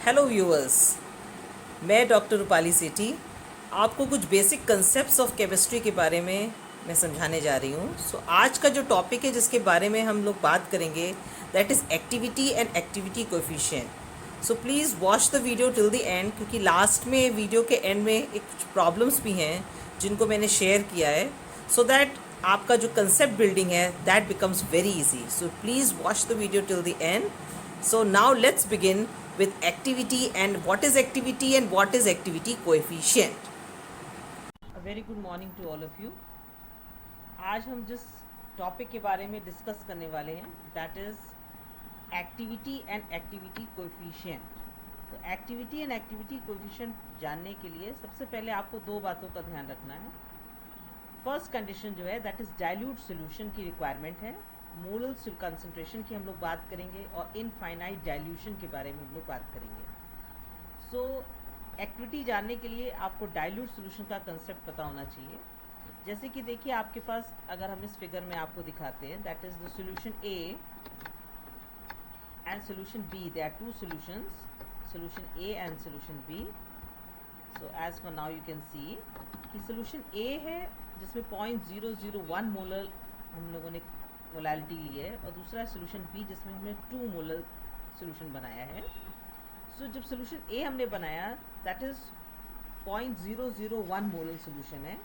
Hello viewers, मैं doctor Rupali सेठी आपको कुछ बेसिक कंसेप्ट्स ऑफ केमिस्ट्री के बारे में मैं समझाने जा रही हूँ। आज का जो टॉपिक है जिसके बारे में हम लोग बात करेंगे that is activity and activity coefficient. So please watch the video till the end, क्योंकि लास्ट में वीडियो के एंड में एक कुछ प्रॉब्लम्स भी हैं जिनको मैंने शेयर किया है, सो दैट आपका जो कंसेप्ट बिल्डिंग है that becomes very easy. So please watch the video till the end. So now let's begin with activity and what is activity and what is activity coefficient. A very good morning to all of you. आज हम जिस topic के बारे में discuss करने वाले हैं that is activity and activity coefficient. तो एक्टिविटी एंड एक्टिविटी कोएफिशिएंट जानने के लिए सबसे पहले आपको दो बातों का ध्यान रखना है। फर्स्ट कंडीशन जो है दैट इज़ डाइल्यूट सोल्यूशन की रिक्वायरमेंट है। मोलल कंसंट्रेशन की हम लोग बात करेंगे और इनफाइनाइट डाइल्यूशन के बारे में हम लोग बात करेंगे। सो एक्टिविटी जानने के लिए आपको डाइल्यूट सोल्यूशन का कंसेप्ट पता होना चाहिए। जैसे कि देखिए आपके पास, अगर हम इस फिगर में आपको दिखाते हैं that is the solution A and solution B, they are two solutions, solution A and solution B. So as for now you can see कि सोल्यूशन ए है जिसमें 0.001 मोलर हम लोगों ने मोलैलिटी ली है, और दूसरा सोल्यूशन बी जिसमें हमने 2 मोलर सोल्यूशन बनाया है। सो जब सोल्यूशन ए हमने बनाया दैट इज 0.001 मोलर सोल्यूशन है।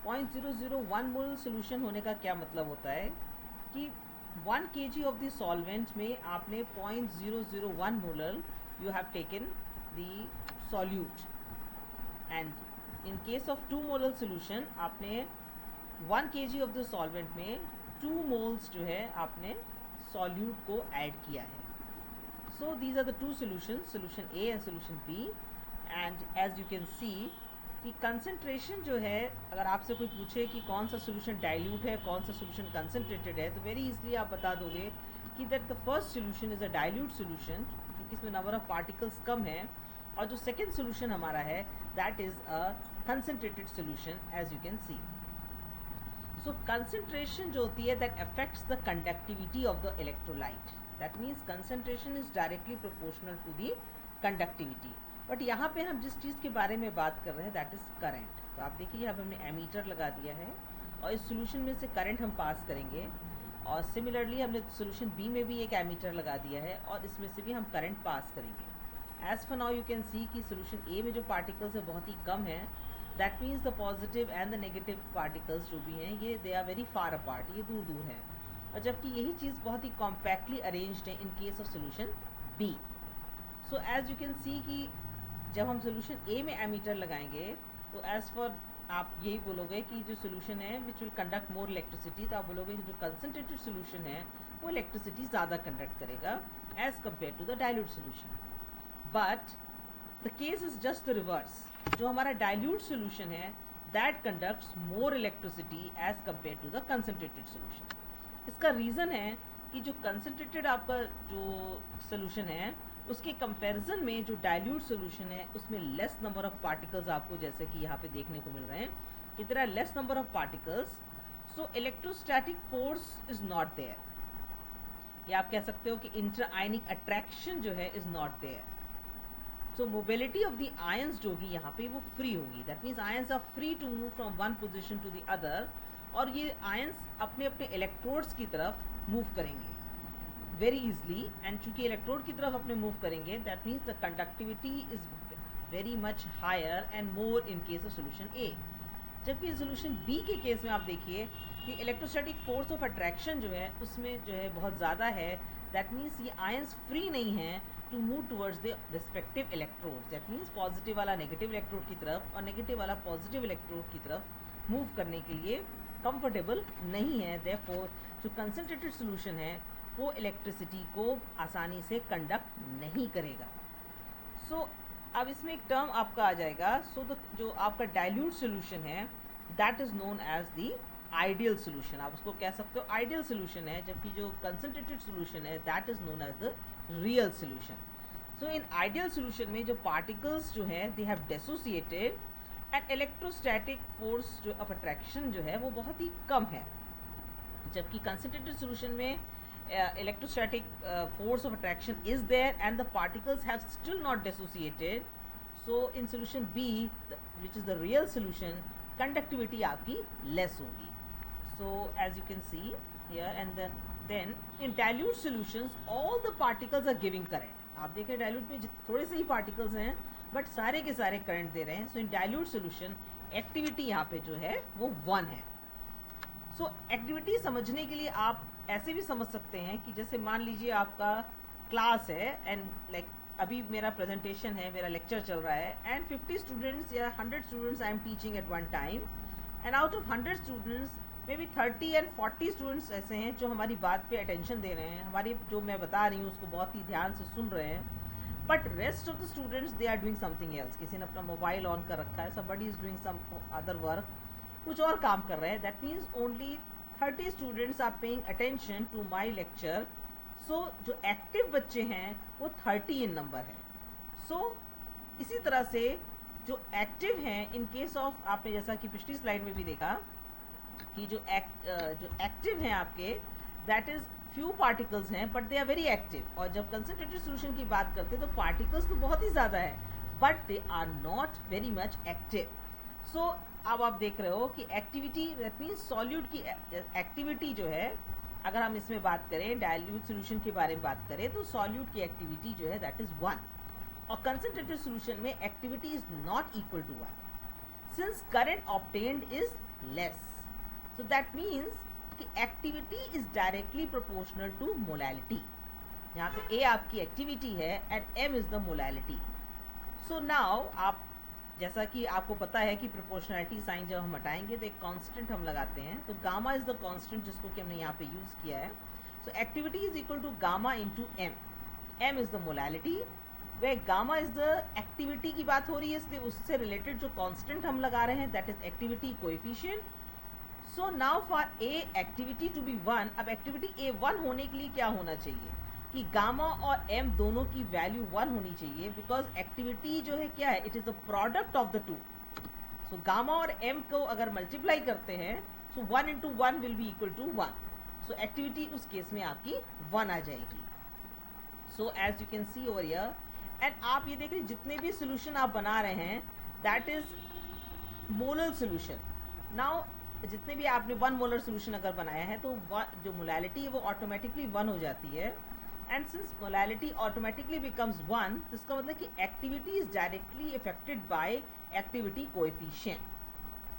0.001 मोलर सोल्यूशन होने का क्या मतलब होता है कि 1 kg ऑफ द सॉल्वेंट में आपने 0.001 molar you have taken the solute, and in case of 2 molar solution आपने 1 kg ऑफ द सॉल्वेंट में 2 मोल्स जो है आपने सॉल्यूट को ऐड किया है। So these are the two solutions, solution A and solution B, and as you can see कि concentration जो है, अगर आपसे कोई पूछे कि कौन सा सोल्यूशन डाइल्यूट है कौन सा सोल्यूशन कंसंट्रेटेड है, तो वेरी इजीली आप बता दोगे कि that the first solution is a dilute solution क्योंकि इसमें नंबर ऑफ पार्टिकल्स कम है, और जो सेकेंड सोल्यूशन हमारा है that is a concentrated solution as you can see. So concentration जो होती है that affects the conductivity of the electrolyte. That means concentration is directly proportional to the conductivity. But यहाँ पे हम जिस चीज़ के बारे में बात कर रहे हैं दैट इज़ करंट। तो आप देखिए यहाँ पे हमने एमीटर लगा दिया है और इस सोल्यूशन में से करंट हम पास करेंगे, और सिमिलरली हमने सोल्यूशन बी में भी एक एमीटर लगा दिया है और इसमें से भी हम करंट पास करेंगे। As for now you can see कि सोल्यूशन ए में जो पार्टिकल्स है बहुत ही कम है। That means the positive and the negative particles जो भी हैं ये they are very far apart, ये दूर दूर हैं, और जबकि यही चीज़ बहुत ही कॉम्पैक्टली अरेंज्ड है in case of solution B. So as you can see कि जब हम सोल्यूशन ए में एमीटर लगाएंगे तो एज फॉर आप यही बोलोगे कि जो सोल्यूशन है which will conduct more electricity, तो आप बोलोगे कि जो कंसनट्रेटेड सोल्यूशन है वो इलेक्ट्रिसिटी ज़्यादा कंडक्ट करेगा as compare to the dilute solution. But the case is just the reverse. जो हमारा डाइल्यूट सोल्यूशन है that conducts more electricity as compare to the concentrated solution. इसका रीज़न है कि जो कंसंट्रेटेड आपका जो सोल्यूशन है उसके कंपैरिजन में जो डाइल्यूट सोल्यूशन है उसमें लेस नंबर ऑफ पार्टिकल्स आपको जैसे कि यहाँ पे देखने को मिल रहे हैं कि there are less number of particles, so electrostatic force is not there, या आप कह सकते हो कि इंटर आयनिक अट्रैक्शन जो है is not there. So mobility of the ions जो होगी यहाँ पे वो फ्री होगी। That means ions are free to move from one position to the other, और ये आयंस अपने अपने इलेक्ट्रोड्स की तरफ मूव करेंगे वेरी इजली, एंड चूंकि इलेक्ट्रोड की तरफ अपने मूव करेंगे that means the conductivity is very much higher and more in case of solution A. जबकि सोल्यूशन बी के केस में आप देखिए कि इलेक्ट्रोस्टैटिक फोर्स ऑफ अट्रैक्शन जो है उसमें जो है बहुत ज़्यादा है। दैट मीन्स ये आयंस फ्री नहीं है to move towards the respective electrodes. That means positive वाला नेगेटिव इलेक्ट्रोड की तरफ और नेगेटिव वाला पॉजिटिव इलेक्ट्रोड की तरफ मूव करने के लिए कंफर्टेबल नहीं है। देयरफॉर जो कंसंट्रेटेड सोल्यूशन है वो इलेक्ट्रिसिटी को आसानी से कंडक्ट नहीं करेगा। सो अब इसमें एक टर्म आपका आ जाएगा। सो जो आपका डाइल्यूट सोल्यूशन है that is known as the ideal solution. आप उसको कह सकते हो आइडियल सोल्यूशन है, जबकि जो कंसंट्रेटेड सोल्यूशन है that is known as the real solution. So in ideal solution में जो पार्टिकल्स जो है they have dissociated and electrostatic force जो ऑफ अट्रैक्शन जो है वो बहुत ही कम है, जबकि कंसंट्रेटेड सोल्यूशन में electrostatic force of attraction is there and the particles have still not dissociated. So in solution B, which is the real solution, conductivity आपकी less होगी. So as you can see here, and then in dilute solutions all the particles are giving current. आप देखें dilute में थोड़े से ही particles हैं but सारे के सारे करंट दे रहे हैं. सो इन डाइल्यूट सोल्यूशन एक्टिविटी यहाँ पे जो है वो 1 है. सो एक्टिविटी समझने के लिए आप ऐसे भी समझ सकते हैं कि जैसे मान लीजिए आपका क्लास है एंड लाइक अभी मेरा प्रेजेंटेशन है, मेरा लेक्चर चल रहा है एंड 50 स्टूडेंट्स या 100 students I am teaching eight one time and out of 100 students may be 30 and 40 students ऐसे हैं जो हमारी बात पे अटेंशन दे रहे हैं, हमारी जो मैं बता रही हूँ उसको बहुत ही ध्यान से सुन रहे हैं. But rest of the students they are doing something else. किसी ने अपना मोबाइल ऑन कर रखा है, somebody is doing some other work, कुछ और काम कर रहे हैं. That means only 30 students are paying attention to my lecture. So जो एक्टिव बच्चे हैं वो 30 इन नंबर है. सो इसी तरह से जो एक्टिव हैं इन केस ऑफ, आपने जैसा कि पिछली स्लाइड में भी देखा कि जो एक्टिव हैं आपके, दैट इज फ्यू पार्टिकल्स हैं but they are very active. और जब कंसंट्रेटेड सोल्यूशन की बात करते हैं तो पार्टिकल्स तो बहुत ही ज़्यादा है but they are not very much active. So अब आप देख रहे हो कि एक्टिविटी, दैट मीन्स सॉल्यूट की एक्टिविटी जो है, अगर हम इसमें बात करें डाइल्यूट सोल्यूशन के बारे में बात करें तो सॉल्यूट की एक्टिविटी जो है दैट इज 1 और कंसंट्रेटेड सोल्यूशन में activity is not equal to 1 since current obtained is less. So that means कि activity is directly proportional to molality. यहाँ पे ए आपकी एक्टिविटी है and M is the molality. So now आप, जैसा कि आपको पता है कि प्रोपोर्शनैलिटी साइन जब हम हटाएंगे तो एक कांस्टेंट हम लगाते हैं, तो गामा इज द कांस्टेंट जिसको कि हमने यहाँ पे यूज किया है. So activity is equal to gamma into m. M is the molality, where gamma is the activity की बात हो रही है इसलिए उससे रिलेटेड जो कांस्टेंट हम लगा रहे हैं that is activity coefficient. So now for a activity to be 1, अब एक्टिविटी ए 1 होने के लिए क्या होना चाहिए कि गामा और एम दोनों की वैल्यू 1 होनी चाहिए बिकॉज एक्टिविटी जो है क्या है, it is the product of the two. So gamma और एम को अगर मल्टीप्लाई करते हैं so 1 into 1 will be equal to 1. So activity उस केस में आपकी 1 आ जाएगी. So as you can see over here, and आप ये देख रहे जितने भी सोल्यूशन आप बना रहे हैं that is molar solution. Now जितने भी आपने 1 मोलर सोल्यूशन अगर बनाया है तो जो मोलैलिटी है वो ऑटोमेटिकली 1 हो जाती है. And since molality automatically becomes 1 तो इसका मतलब कि activity is directly affected by activity coefficient.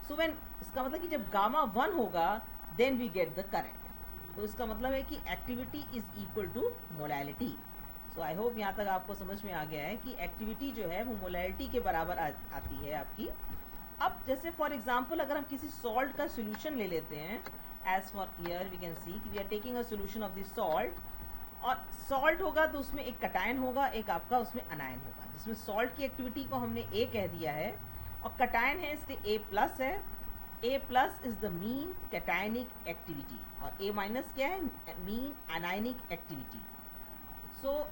So when, इसका मतलब कि जब गामा 1 होगा then we get the current. तो इसका मतलब है कि activity is equal to molality. So I hope यहाँ तक आपको समझ में आ गया है कि एक्टिविटी जो है वो मोलैलिटी के बराबर आती है आपकी. अब जैसे फॉर एग्जाम्पल अगर हम किसी सॉल्ट का सोल्यूशन ले लेते हैं, as for here we can see कि we are taking a solution of this salt, और सॉल्ट होगा तो उसमें एक कटायन होगा, एक आपका उसमें अनायन होगा. जिसमें सॉल्ट की एक्टिविटी को हमने ए कह दिया है और कटायन है इसलिए ए प्लस है. A plus is the mean cationic activity और ए माइनस क्या है, mean anionic activity. So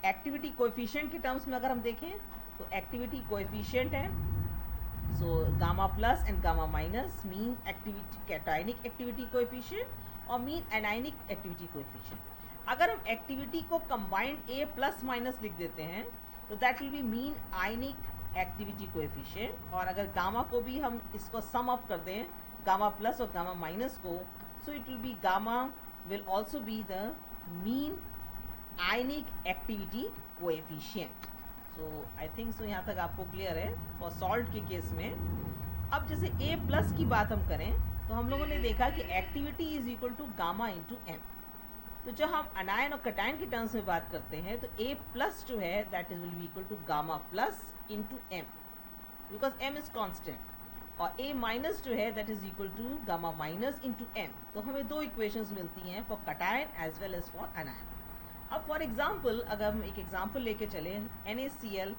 activity coefficient के टर्म्स में अगर हम देखें तो एक्टिविटी कोएफिशिएंट है. So gamma plus and gamma minus mean activity cationic activity coefficient और mean anionic activity coefficient. अगर हम एक्टिविटी को combined A plus minus लिख देते हैं तो that will be mean ionic activity coefficient. और अगर गामा को भी हम इसको sum up कर दें, गामा प्लस और गामा माइनस को, so it will be gamma will also be the mean ionic activity coefficient. So I think so यहाँ तक आपको क्लियर है फॉर सॉल्ट के केस में. अब जैसे A प्लस की बात हम करें तो हम लोगों ने देखा कि activity is equal to gamma into m. तो जब हम अनायन और कटायन के टर्म्स में बात करते हैं तो A प्लस जो है that is will be equal to gamma plus into m because m is constant, और A माइनस जो है that is equal to gamma minus into m. तो हमें 2 इक्वेशंस मिलती हैं for cation as well as for anion. अब for example अगर हम एक एग्जाम्पल लेके चले, NaCl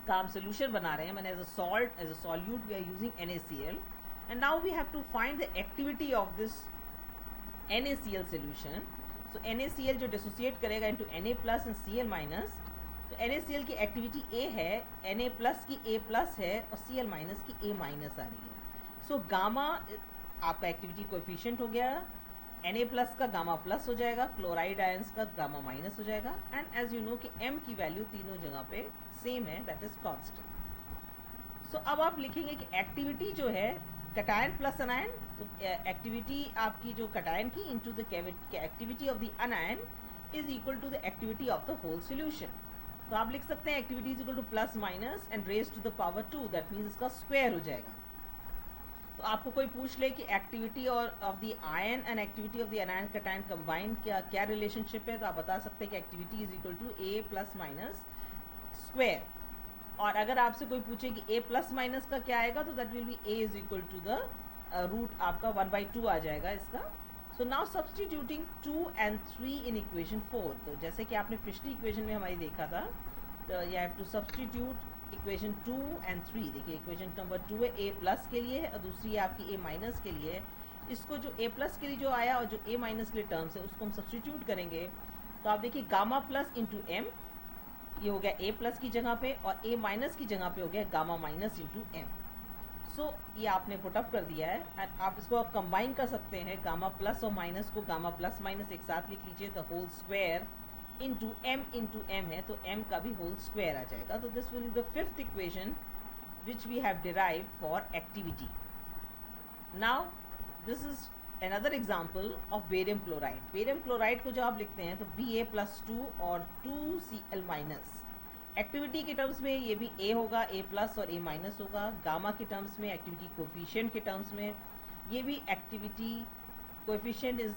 का हम सोल्यूशन बना रहे हैं, मैंने as a salt, as a solute we are using NaCl and now we have to find the activity of this NaCl solution. So NaCl जो डिसोसिएट करेगा into Na plus and Cl minus, तो NaCl की activity A है, Na plus की A plus है और Cl minus की A minus आ रही है. सो गामा आपका एक्टिविटी कोएफिशिएंट हो गया Na प्लस का गामा प्लस हो जाएगा, क्लोराइड आयंस का गामा माइनस हो जाएगा, एंड एज यू नो कि m की वैल्यू तीनों जगह पे सेम है, दैट इज कांस्टेंट। सो अब आप लिखेंगे कि एक्टिविटी जो है कटायन प्लस अनायन, तो एक्टिविटी आपकी जो कटायन की into the activity of the anion is equal to the activity of the whole solution. तो आप लिख सकते हैं activity is equal to plus minus and raise to the power 2, that means इसका स्क्वायर हो जाएगा। तो आपको कोई पूछ ले कि एक्टिविटी और of the ion and activity of the anion cation combined क्या रिलेशनशिप है, तो आप बता सकते हैं कि activity is equal to a plus minus square. और अगर आपसे कोई पूछे कि a प्लस माइनस का क्या आएगा, तो that will be a is equal to the root आपका 1/2 आ जाएगा इसका। So now substituting 2 and 3 in equation 4, तो जैसे कि आपने पिछली इक्वेशन में हमारी देखा था, तो you have to substitute equation 2 and 3। देखिए इक्वेशन नंबर 2 है a प्लस के लिए और दूसरी है आपकी a माइनस के लिए। इसको जो a प्लस के लिए जो आया और जो a माइनस के लिए टर्म्स है उसको हम सब्सटीट्यूट करेंगे, तो आप देखिए गामा प्लस इंटू m, ये हो गया a प्लस की जगह पे, और a माइनस की जगह पे हो गया गामा माइनस इंटू m। सो ये आपने पुटअप कर दिया है, एंड आप इसको आप कंबाइन कर सकते हैं, गामा प्लस और माइनस को गामा प्लस माइनस एक साथ लिख लीजिए, the whole square into m है, तो m का भी होल स्क्वायर आ जाएगा। तो this will be the fifth equation which we have derived for activity. Now this is another example of barium chloride। barium chloride को जब आप लिखते हैं तो Ba+2 और 2Cl माइनस, एक्टिविटी के टर्म्स में ये भी A होगा, A प्लस और A माइनस होगा। गामा के टर्म्स में, एक्टिविटी कोफिशिएंट के टर्म्स में ये भी activity coefficient is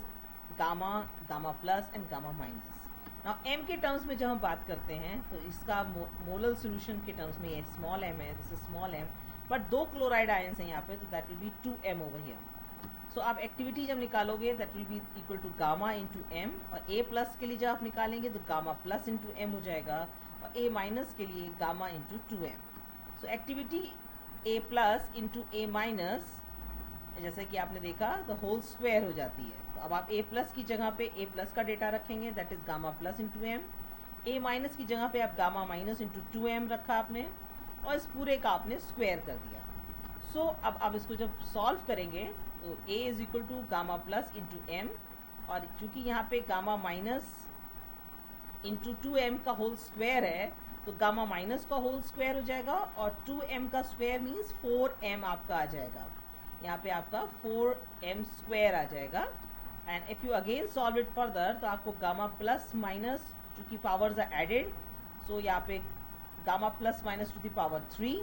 gamma, gamma plus and gamma minus. Now M के टर्म्स में जब हम बात करते हैं तो इसका मोलर सोल्यूशन के टर्म्स में ये स्मॉल m है, this is small m, but 2 chloride ions हैं यहाँ पे, तो that will be 2m over here. So आप एक्टिविटी जब निकालोगे that will be equal to gamma into M, और a प्लस के लिए जब आप निकालेंगे तो गामा प्लस इंटू एम हो जाएगा, और a माइनस के लिए gamma into 2m। So activity a plus into a minus, जैसे कि आपने देखा, द होल स्क्वायर हो जाती है। तो अब आप a प्लस की जगह पे a प्लस का डेटा रखेंगे, that is gamma plus into m. a minus की जगह पे आप गामा माइनस इंटू 2m रखा आपने, और इस पूरे का आपने स्क्वायर कर दिया। सो अब आप इसको जब सॉल्व करेंगे तो a is equal to gamma plus into M, और चूंकि यहाँ पे गामा माइनस इंटू 2m का होल स्क्वायर है, तो गामा माइनस का होल स्क्वायर हो जाएगा, और 2m का स्क्वायर मीन्स 4m आपका आ जाएगा। यहाँ पे आपका 4m स्क्वायर आ जाएगा। And if you again solve it further, तो आपको गामा प्लस माइनस, चूंकि पावर्स आर एडेड, सो यहाँ पे gamma plus minus two the power 3,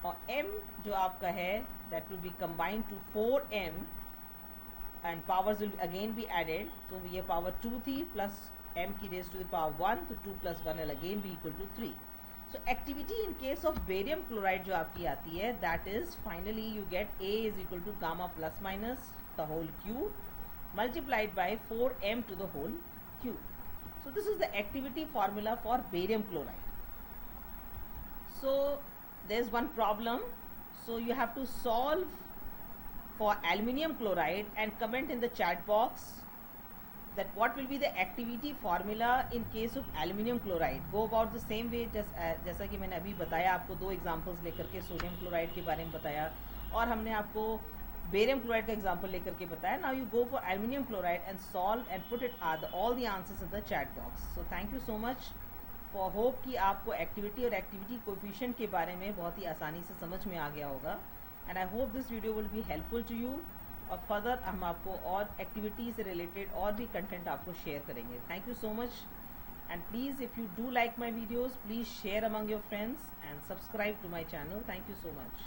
और m जो आपका है that will be combined to 4m and powers will again be added, तो ये पावर 2 थी प्लस m की रेज टू द पावर 1, तो 2 plus 1 will again be equal to 3। so activity in case of barium chloride जो आपकी आती है, that is finally you get a is equal to gamma plus minus the whole cube multiplied by 4m to the whole cube। so this is the activity formula for barium chloride। so there's one problem, so you have to solve for aluminium chloride and comment in the chat box that what will be the activity formula in case of aluminium chloride। go about the same way जैसा कि मैंने अभी बताया आपको, 2 examples लेकर के sodium chloride के बारे में बताया, और हमने आपको बेरियम क्लोराइड का एग्जाम्पल लेकर के बताया। Now you go for aluminium chloride and solve and put it all the answers in the chat box. So thank you so much for hope कि आपको एक्टिविटी और एक्टिविटी कोफिशिएंट के बारे में बहुत ही आसानी से समझ में आ गया होगा, and I hope this video will be helpful to you. और फर्दर हम आपको और एक्टिविटी से रिलेटेड और भी कंटेंट आपको शेयर करेंगे। Thank you so much, and please if you do like my videos, please share among your friends and subscribe to my channel. Thank you so much.